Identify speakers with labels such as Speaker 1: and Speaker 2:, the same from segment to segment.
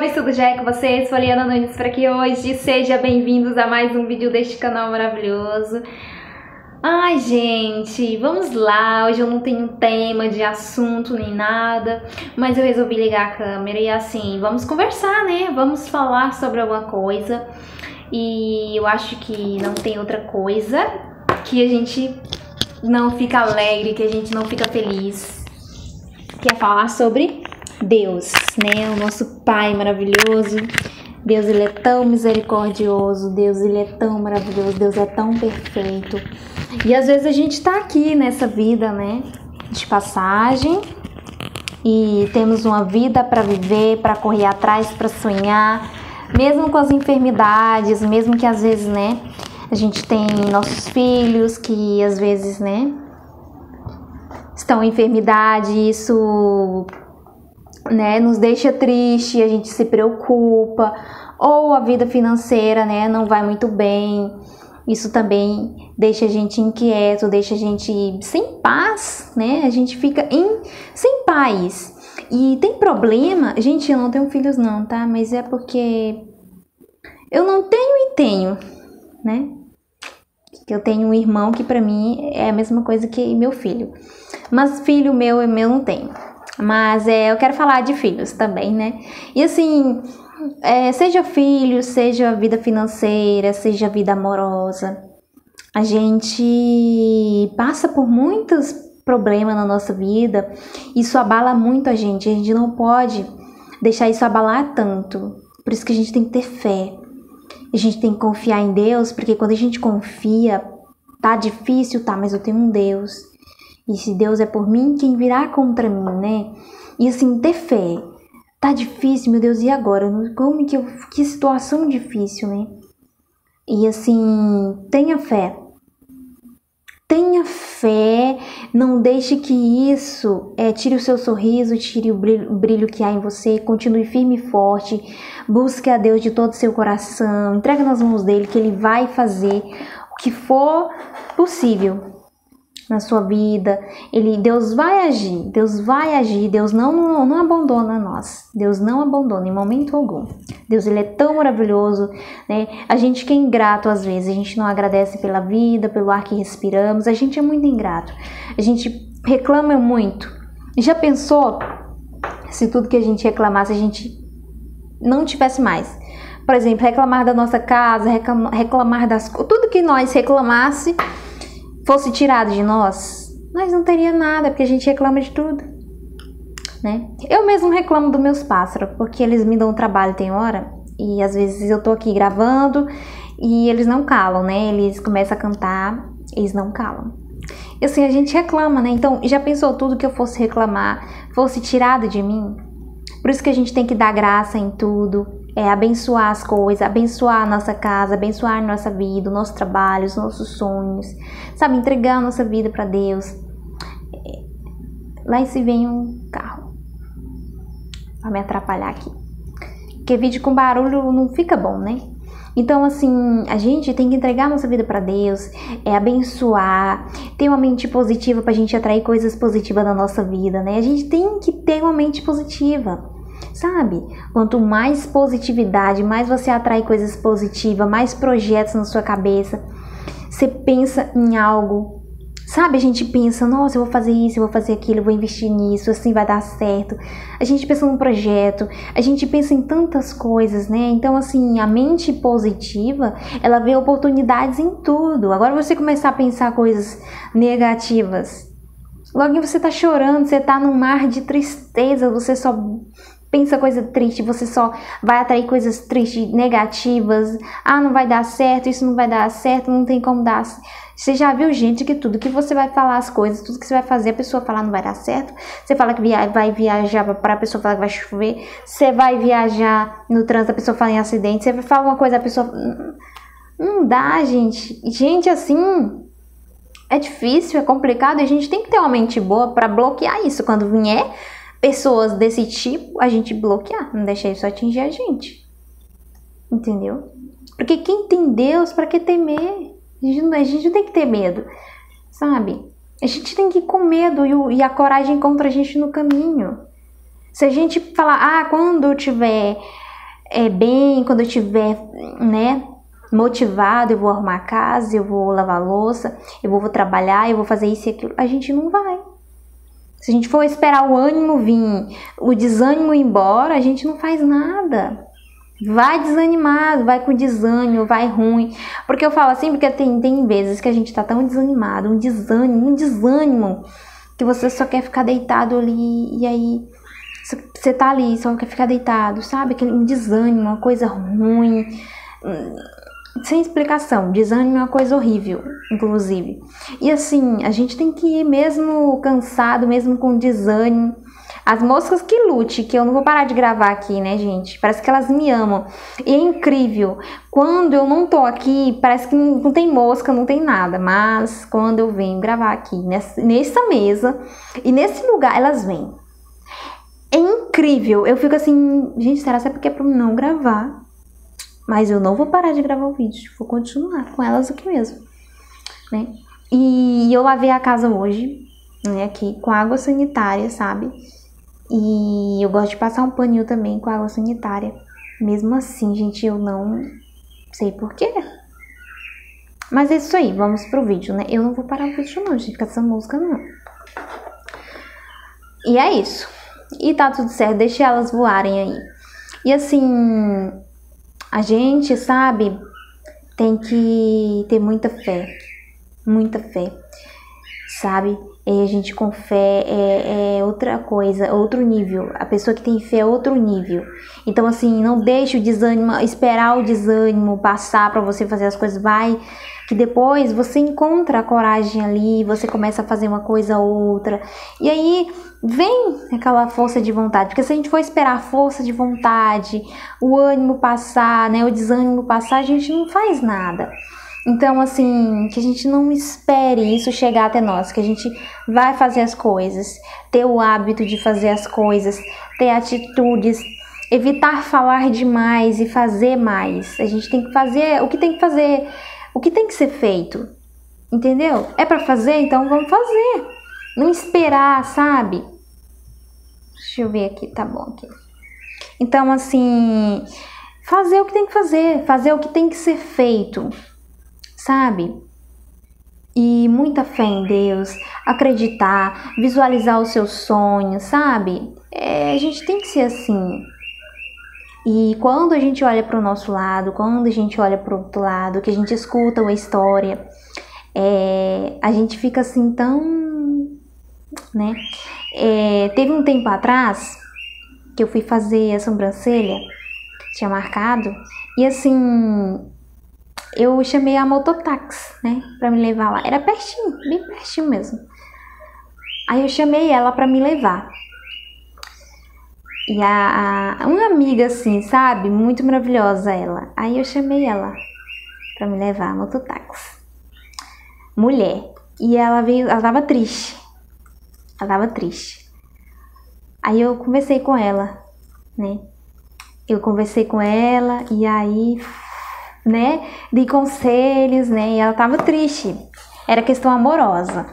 Speaker 1: amores, tudo já é com vocês? Poliana Nunes por aqui hoje. Sejam bem-vindos a mais um vídeo deste canal maravilhoso. Ai, gente, vamos lá. Hoje eu não tenho tema de assunto nem nada, mas eu resolvi ligar a câmera e assim, vamos conversar, né? Vamos falar sobre alguma coisa. E eu acho que não tem outra coisa que a gente não fica alegre, que a gente não fica feliz, que é falar sobre Deus, né? O nosso Pai maravilhoso. Deus, ele é tão misericordioso. Deus, ele é tão maravilhoso. Deus é tão perfeito. E às vezes a gente tá aqui nessa vida, né? De passagem. E temos uma vida para viver, para correr atrás, para sonhar. Mesmo com as enfermidades, mesmo que às vezes, né? A gente tem nossos filhos que às vezes, né? Estão em enfermidade, isso, né, nos deixa triste, a gente se preocupa, ou a vida financeira, né, não vai muito bem, isso também deixa a gente inquieto, deixa a gente sem paz, né, a gente fica sem paz. E tem problema, gente, eu não tenho filhos não, tá, mas é porque eu não tenho e tenho, né, eu tenho um irmão que pra mim é a mesma coisa que meu filho, mas filho meu não tenho. Mas eu quero falar de filhos também, né? E assim, seja filho, seja vida financeira, seja vida amorosa, a gente passa por muitos problemas na nossa vida. Isso abala muito a gente não pode deixar isso abalar tanto. Por isso que a gente tem que ter fé. A gente tem que confiar em Deus, porque quando a gente confia, tá difícil, tá, mas eu tenho um Deus. E se Deus é por mim, quem virá contra mim, né? E assim, ter fé. Tá difícil, meu Deus, e agora? Como que situação difícil, né? E assim, tenha fé. Tenha fé, não deixe que isso tire o seu sorriso, tire o brilho que há em você. Continue firme e forte. Busque a Deus de todo o seu coração. Entrega nas mãos dele, que ele vai fazer o que for possível na sua vida. Deus vai agir, Deus não abandona nós, Deus não abandona em momento algum. Deus, ele é tão maravilhoso, né? A gente que é ingrato às vezes, a gente não agradece pela vida, pelo ar que respiramos, a gente é muito ingrato, a gente reclama muito. Já pensou se tudo que a gente reclamasse, a gente não tivesse mais? Por exemplo, reclamar da nossa casa, reclamar tudo que nós reclamasse fosse tirado de nós não teria nada, porque a gente reclama de tudo, né? Eu mesmo reclamo dos meus pássaros, porque eles me dão trabalho, tem hora, e às vezes eu tô aqui gravando e eles não calam, né? Eles começam a cantar, eles não calam. E assim, a gente reclama, né? Então, já pensou tudo que eu fosse reclamar fosse tirado de mim? Por isso que a gente tem que dar graça em tudo, abençoar as coisas, abençoar a nossa casa, abençoar a nossa vida, o nosso trabalho, os nossos sonhos, sabe? Entregar a nossa vida para Deus. Lá em si vem um carro, vai me atrapalhar aqui, porque vídeo com barulho não fica bom, né? Então assim, a gente tem que entregar a nossa vida para Deus, abençoar, ter uma mente positiva pra gente atrair coisas positivas na nossa vida, né? A gente tem que ter uma mente positiva, sabe? Quanto mais positividade, mais você atrai coisas positivas, mais projetos na sua cabeça. Você pensa em algo, sabe? A gente pensa, nossa, eu vou fazer isso, eu vou fazer aquilo, eu vou investir nisso, assim vai dar certo. A gente pensa num projeto, a gente pensa em tantas coisas, né? Então, assim, a mente positiva, ela vê oportunidades em tudo. Agora você começar a pensar coisas negativas, logo você tá chorando, você tá num mar de tristeza, você só pensa coisa triste, você só vai atrair coisas tristes, negativas. Ah, não vai dar certo, isso não vai dar certo, não tem como dar. Você já viu, gente, que tudo que você vai falar as coisas, tudo que você vai fazer, a pessoa falar não vai dar certo. Você fala que vai viajar para a pessoa falar que vai chover. Você vai viajar no trânsito, a pessoa fala em acidente. Você fala uma coisa, a pessoa... Não dá, gente. Gente, assim, é difícil, é complicado. E a gente tem que ter uma mente boa para bloquear isso. Quando vier pessoas desse tipo, a gente bloquear, não deixar isso atingir a gente, entendeu? Porque quem tem Deus, para que temer? A gente não tem que ter medo, sabe? A gente tem que ir com medo e a coragem encontra a gente no caminho. Se a gente falar, quando eu tiver bem, quando eu tiver, né, motivado, eu vou arrumar a casa, eu vou lavar a louça, eu vou trabalhar, eu vou fazer isso e aquilo. A gente não vai. Se a gente for esperar o ânimo vir, o desânimo ir embora, a gente não faz nada. Vai desanimado, vai com desânimo, vai ruim. Porque eu falo assim, porque tem vezes que a gente tá tão desanimado, um desânimo, que você só quer ficar deitado ali, e aí você tá ali, só quer ficar deitado, sabe? Um desânimo, uma coisa ruim, sem explicação. Desânimo é uma coisa horrível, inclusive. E assim, a gente tem que ir mesmo cansado, mesmo com desânimo. As moscas que lute, que eu não vou parar de gravar aqui, né, gente? Parece que elas me amam. E é incrível. Quando eu não tô aqui, parece que não tem mosca, não tem nada. Mas quando eu venho gravar aqui, nessa mesa e nesse lugar, elas vêm. É incrível. Eu fico assim, gente, será que é porque é pra não gravar? Mas eu não vou parar de gravar o vídeo. Vou continuar com elas aqui mesmo, né? E eu lavei a casa hoje, né, aqui, com água sanitária, sabe? E eu gosto de passar um paninho também com água sanitária. Mesmo assim, gente, eu não sei porquê. Mas é isso aí, vamos pro vídeo, né? Eu não vou parar o vídeo não, gente, com essa música não. E é isso. E tá tudo certo, deixa elas voarem aí. E assim, a gente, sabe, tem que ter muita fé, sabe? E a gente com fé é outra coisa, outro nível. A pessoa que tem fé é outro nível. Então assim, não deixe o desânimo, esperar o desânimo passar pra você fazer as coisas. Vai, que depois você encontra a coragem ali, você começa a fazer uma coisa ou outra. E aí vem aquela força de vontade. Porque se a gente for esperar a força de vontade, o ânimo passar, né, o desânimo passar, a gente não faz nada. Então, assim, que a gente não espere isso chegar até nós, que a gente vai fazer as coisas, ter o hábito de fazer as coisas, ter atitudes, evitar falar demais e fazer mais. A gente tem que fazer o que tem que fazer, o que tem que ser feito, entendeu? É pra fazer, então vamos fazer. Não esperar, sabe? Deixa eu ver aqui, tá bom aqui. Então, assim, fazer o que tem que fazer o que tem que ser feito. Sabe? E muita fé em Deus, acreditar, visualizar os seus sonhos, sabe? A gente tem que ser assim. E quando a gente olha para o nosso lado, quando a gente olha para o outro lado, que a gente escuta uma história, a gente fica assim tão, né? Teve um tempo atrás que eu fui fazer a sobrancelha, tinha marcado, e assim, eu chamei a mototáxi, né, pra me levar lá. Era pertinho, bem pertinho mesmo. Aí eu chamei ela pra me levar. E uma amiga assim, sabe, muito maravilhosa ela. Aí eu chamei ela pra me levar, a mototáxi. Mulher. E ela veio, ela tava triste. Aí eu conversei com ela, né. Eu conversei com ela e aí, né, dei conselhos, né, e ela tava triste, era questão amorosa,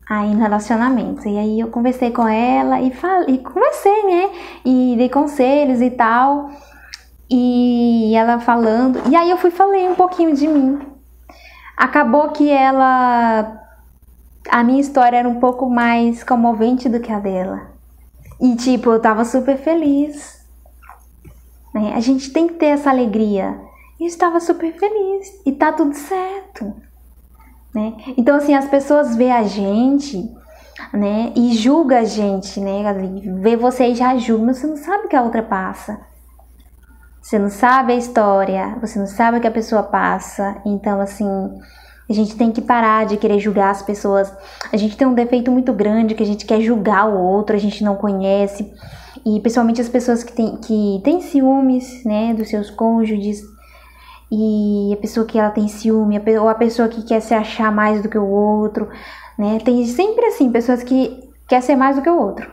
Speaker 1: aí no relacionamento, e aí eu conversei com ela e conversei, né, e dei conselhos e tal, e ela falando, e aí eu falei um pouquinho de mim, acabou que a minha história era um pouco mais comovente do que a dela, e tipo, eu tava super feliz. A gente tem que ter essa alegria. E eu estava super feliz. E tá tudo certo, né? Então, assim, as pessoas veem a gente, né? E julgam a gente, né? Vê você e já julga, mas você não sabe o que a outra passa. Você não sabe a história. Você não sabe o que a pessoa passa. Então, assim, a gente tem que parar de querer julgar as pessoas. A gente tem um defeito muito grande, que a gente quer julgar o outro, a gente não conhece. E principalmente as pessoas que têm ciúmes, né, dos seus cônjuges, e a pessoa que ela tem ciúme, ou a pessoa que quer se achar mais do que o outro, né, tem sempre assim, pessoas que querem ser mais do que o outro,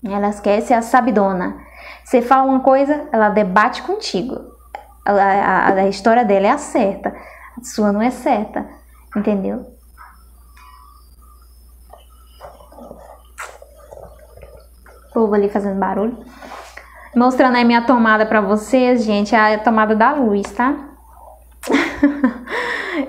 Speaker 1: elas querem ser a sabidona. Você fala uma coisa, ela debate contigo, a história dela é a certa, a sua não é certa, entendeu? O povo ali fazendo barulho. Mostrando aí minha tomada pra vocês, gente, a tomada da luz, tá?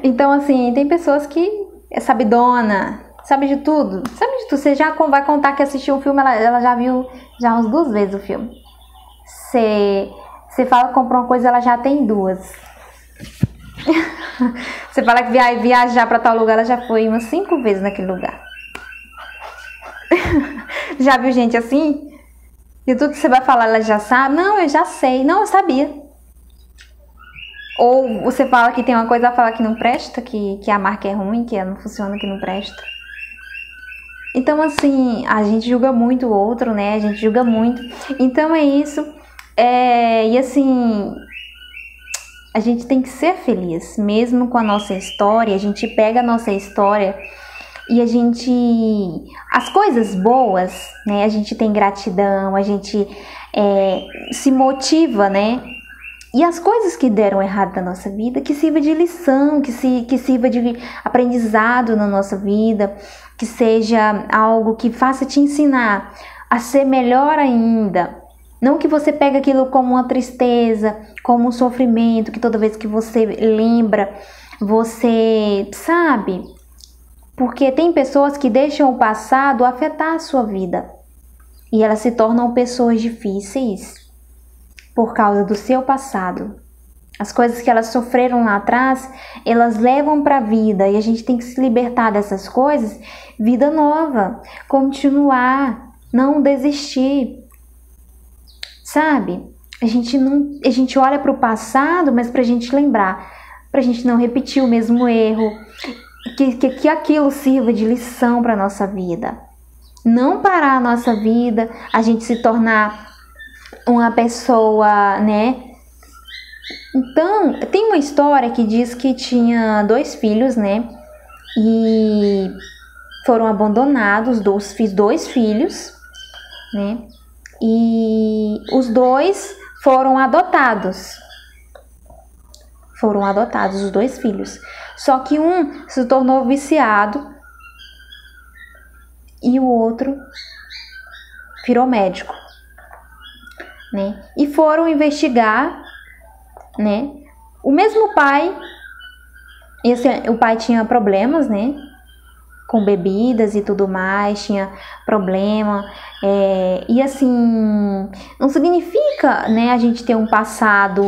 Speaker 1: Então, assim, tem pessoas que é sabidona, sabe de tudo. Sabe de tudo. Você já vai contar que assistiu o filme, ela já viu já umas 2 vezes o filme. Você fala que comprou uma coisa, ela já tem 2. Você fala que viajar pra tal lugar, ela já foi umas 5 vezes naquele lugar. Já viu gente assim? E tudo que você vai falar, ela já sabe? Não, eu já sei. Não, eu sabia. Ou você fala que tem uma coisa, ela fala que não presta, que a marca é ruim, que ela não funciona, que não presta. Então, assim, a gente julga muito o outro, né? A gente julga muito. Então, é isso. E, assim, a gente tem que ser feliz. Mesmo com a nossa história, a gente pega a nossa história e a gente... As coisas boas, né? A gente tem gratidão, a gente se motiva, né? E as coisas que deram errado na nossa vida, que sirva de lição, que sirva de aprendizado na nossa vida, que seja algo que faça te ensinar a ser melhor ainda. Não que você pegue aquilo como uma tristeza, como um sofrimento, que toda vez que você lembra, você sabe. Porque tem pessoas que deixam o passado afetar a sua vida. E elas se tornam pessoas difíceis por causa do seu passado. As coisas que elas sofreram lá atrás, elas levam para a vida e a gente tem que se libertar dessas coisas. Vida nova, continuar, não desistir, sabe? A gente olha para o passado, mas para a gente lembrar, para a gente não repetir o mesmo erro, que aquilo sirva de lição para nossa vida. Não parar a nossa vida, a gente se tornar uma pessoa, né? Então, tem uma história que diz que tinha 2 filhos, né? E foram abandonados, 2 filhos, né? E os 2 foram adotados. Foram adotados os 2 filhos. Só que um se tornou viciado e o outro virou médico. Né? E foram investigar, né? O mesmo pai, o pai tinha problemas, né? Com bebidas e tudo mais, tinha problema. E assim, não significa, né, a gente ter um passado,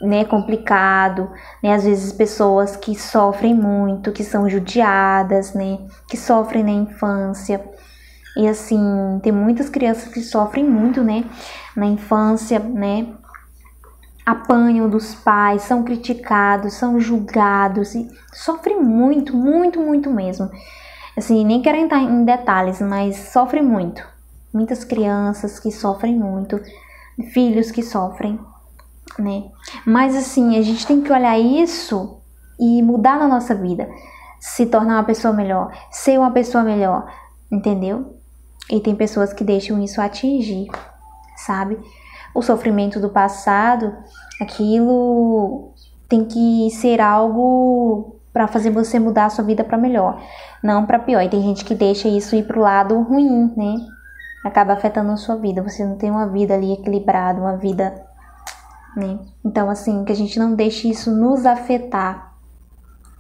Speaker 1: né, complicado, né? Às vezes pessoas que sofrem muito, que são judiadas, né? Que sofrem na infância. E assim, tem muitas crianças que sofrem muito, né, na infância, né, apanham dos pais, são criticados, são julgados e sofrem muito, muito, muito mesmo. Assim, nem quero entrar em detalhes, mas sofrem muito. Muitas crianças que sofrem muito, filhos que sofrem, né. Mas assim, a gente tem que olhar isso e mudar na nossa vida, se tornar uma pessoa melhor, ser uma pessoa melhor, entendeu? E tem pessoas que deixam isso atingir, sabe? O sofrimento do passado, aquilo tem que ser algo para fazer você mudar a sua vida para melhor, não para pior. E tem gente que deixa isso ir pro lado ruim, né? Acaba afetando a sua vida. Você não tem uma vida ali equilibrada, uma vida, né? Então, assim, que a gente não deixe isso nos afetar,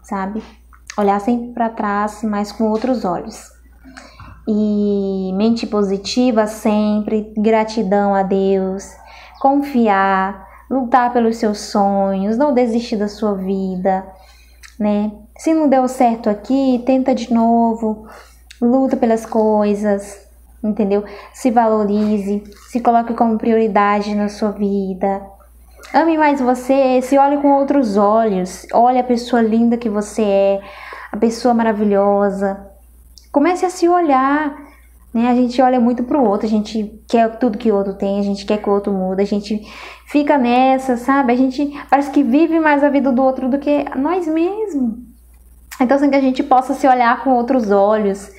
Speaker 1: sabe? Olhar sempre para trás, mas com outros olhos. E mente positiva sempre, gratidão a Deus, confiar, lutar pelos seus sonhos, não desistir da sua vida, né? Se não deu certo aqui, tenta de novo, luta pelas coisas, entendeu? Se valorize, se coloque como prioridade na sua vida. Ame mais você, se olhe com outros olhos, olhe a pessoa linda que você é, a pessoa maravilhosa. Comece a se olhar, né? A gente olha muito pro outro, a gente quer tudo que o outro tem, a gente quer que o outro muda, a gente fica nessa, sabe? A gente parece que vive mais a vida do outro do que nós mesmos. Então, assim, que a gente possa se olhar com outros olhos,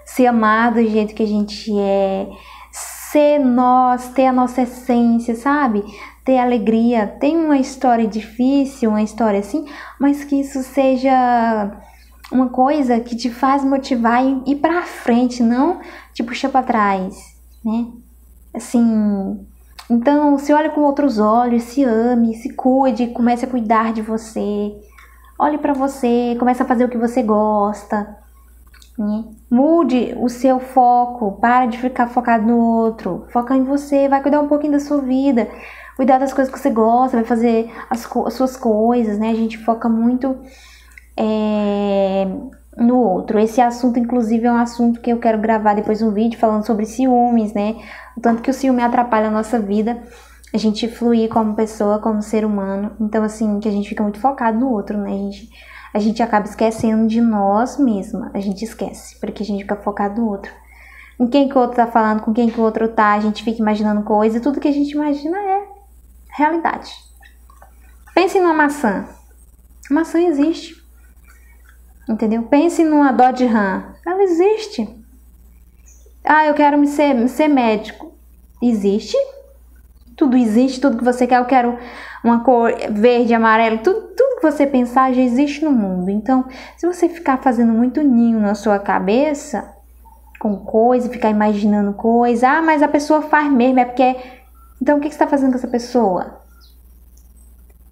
Speaker 1: se amar do jeito que a gente é, ser nós, ter a nossa essência, sabe? Ter alegria. Tem uma história difícil, uma história assim, mas que isso seja uma coisa que te faz motivar e ir pra frente, não te puxar pra trás, né? Assim, Então, se olhe com outros olhos, se ame, se cuide, comece a cuidar de você. Olhe pra você, comece a fazer o que você gosta, né? Mude o seu foco, para de ficar focado no outro. Foca em você, vai cuidar um pouquinho da sua vida. Cuidar das coisas que você gosta, vai fazer as suas coisas, né? A gente foca muito no outro. Esse assunto, inclusive, é um assunto que eu quero gravar depois um vídeo falando sobre ciúmes, né? O tanto que o ciúme atrapalha a nossa vida, a gente fluir como pessoa, como ser humano. Então, assim, que a gente fica muito focado no outro, né? A gente acaba esquecendo de nós mesma. A gente esquece, porque a gente fica focado no outro. Com quem que o outro tá falando, com quem que o outro tá, a gente fica imaginando coisa, e tudo que a gente imagina é realidade. Pense numa maçã. A maçã existe. Entendeu? Pense numa Dodge Ram. Ela existe. Eu quero ser médico. Existe. Tudo existe, tudo que você quer. Eu quero uma cor verde, amarelo. Tudo que você pensar já existe no mundo. Então, se você ficar fazendo muito ninho na sua cabeça, com coisa, ficar imaginando coisa. Mas a pessoa faz mesmo, é porque... Então, o que você está fazendo com essa pessoa?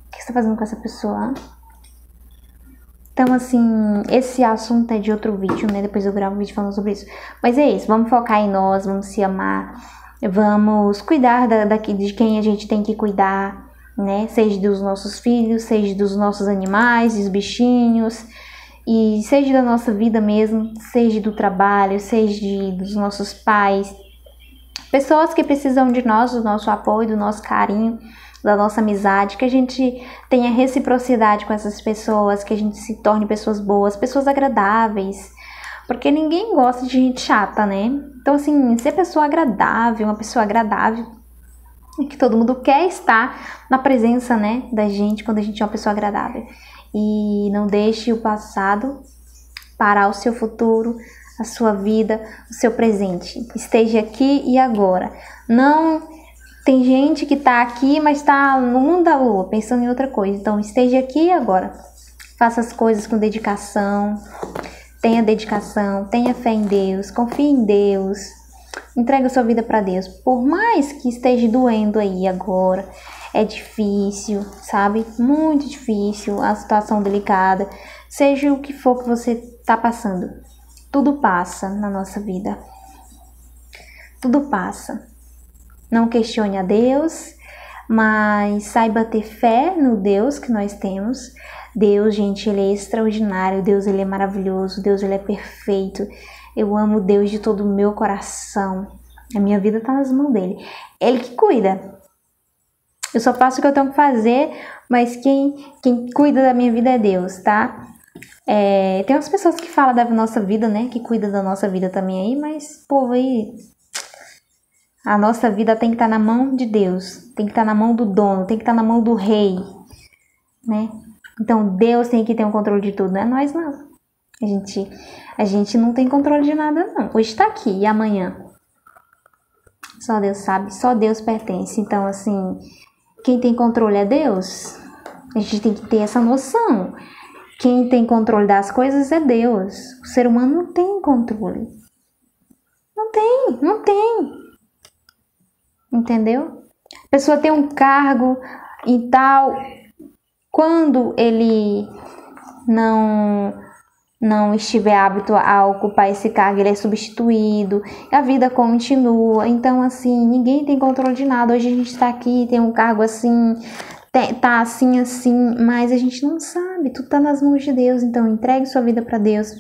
Speaker 1: O que você está fazendo com essa pessoa? Então, assim, esse assunto é de outro vídeo, né? Depois eu gravo um vídeo falando sobre isso. Mas é isso, vamos focar em nós, vamos se amar, vamos cuidar de quem a gente tem que cuidar, né? Seja dos nossos filhos, seja dos nossos animais, dos bichinhos, e seja da nossa vida mesmo, seja do trabalho, seja dos nossos pais. Pessoas que precisam de nós, do nosso apoio, do nosso carinho, da nossa amizade, que a gente tenha reciprocidade com essas pessoas, que a gente se torne pessoas boas, pessoas agradáveis, porque ninguém gosta de gente chata, né? Então, assim, ser pessoa agradável, uma pessoa agradável, é que todo mundo quer estar na presença, né, da gente, quando a gente é uma pessoa agradável. E não deixe o passado parar o seu futuro, a sua vida, o seu presente. Esteja aqui e agora. Não... Tem gente que tá aqui, mas tá no mundo da lua, pensando em outra coisa. Então, esteja aqui e agora. Faça as coisas com dedicação. Tenha fé em Deus. Confie em Deus. Entregue a sua vida para Deus. Por mais que esteja doendo aí agora, é difícil, sabe? Muito difícil, a situação delicada. Seja o que for que você tá passando. Tudo passa na nossa vida. Tudo passa. Não questione a Deus, mas saiba ter fé no Deus que nós temos. Deus, gente, Ele é extraordinário. Deus, Ele é maravilhoso. Deus, Ele é perfeito. Eu amo Deus de todo o meu coração. A minha vida está nas mãos dEle. Ele que cuida. Eu só faço o que eu tenho que fazer, mas quem cuida da minha vida é Deus, tá? Tem umas pessoas que falam da nossa vida, né? Que cuida da nossa vida também aí, mas povo aí... A nossa vida tem que estar na mão de Deus, tem que estar na mão do dono, tem que estar na mão do rei, né? Então, Deus tem que ter um controle de tudo, não é nós não. A gente não tem controle de nada não. Hoje está aqui e amanhã. Só Deus sabe, só Deus pertence. Então, assim, quem tem controle é Deus. A gente tem que ter essa noção. Quem tem controle das coisas é Deus. O ser humano não tem controle. Não tem. Entendeu? A pessoa tem um cargo e tal, quando ele não estiver apto a ocupar esse cargo, ele é substituído, a vida continua. Então, assim, ninguém tem controle de nada. Hoje a gente está aqui, tem um cargo assim, tá assim, mas a gente não sabe, tudo tá nas mãos de Deus. Então, entregue sua vida para Deus,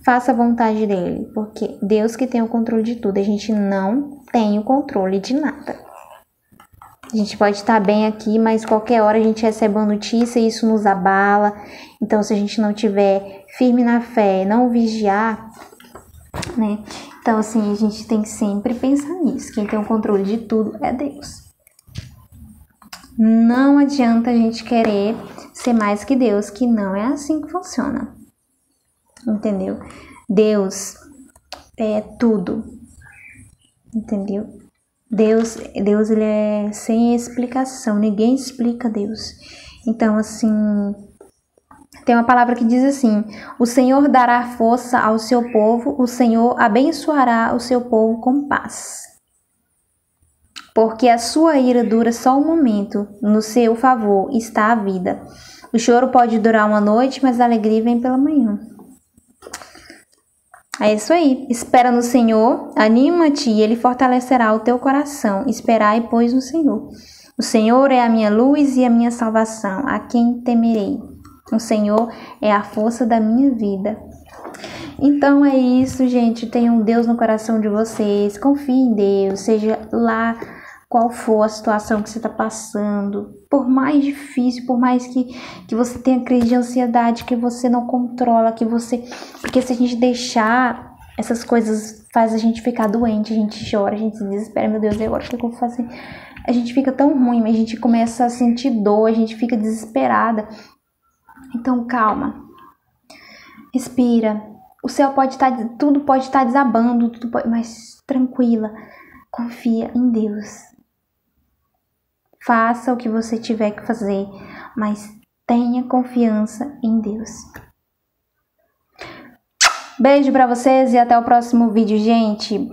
Speaker 1: faça a vontade dele, porque Deus que tem o controle de tudo, a gente não tem o controle de nada. A gente pode estar bem aqui, mas qualquer hora a gente recebe uma notícia e isso nos abala. Então, se a gente não tiver firme na fé, não vigiar, né? Então, assim, a gente tem que sempre pensar nisso. Quem tem o controle de tudo é Deus. Não adianta a gente querer ser mais que Deus, que não é assim que funciona. Entendeu? Deus é tudo. Entendeu? Deus, ele é sem explicação. Ninguém explica Deus. Então, assim, tem uma palavra que diz assim: o Senhor dará força ao seu povo, o Senhor abençoará o seu povo com paz. porque a sua ira dura só um momento, no seu favor está a vida. O choro pode durar uma noite, mas a alegria vem pela manhã. É isso aí. Espera no Senhor, anima-te e Ele fortalecerá o teu coração. Esperai, pois, no Senhor. O Senhor é a minha luz e a minha salvação. A quem temerei? O Senhor é a força da minha vida. Então é isso, gente. Tenham Deus no coração de vocês. Confie em Deus, seja lá qual for a situação que você está passando. Por mais difícil, por mais que você tenha crise de ansiedade, que você não controla, porque se a gente deixar, essas coisas faz a gente ficar doente, a gente chora, a gente se desespera. Meu Deus, agora o que eu vou fazer? A gente fica tão ruim, a gente começa a sentir dor, a gente fica desesperada. Então calma, respira. O céu pode estar, tudo pode estar desabando, mas tranquila, confia em Deus. Faça o que você tiver que fazer, mas tenha confiança em Deus. Beijo pra vocês e até o próximo vídeo, gente.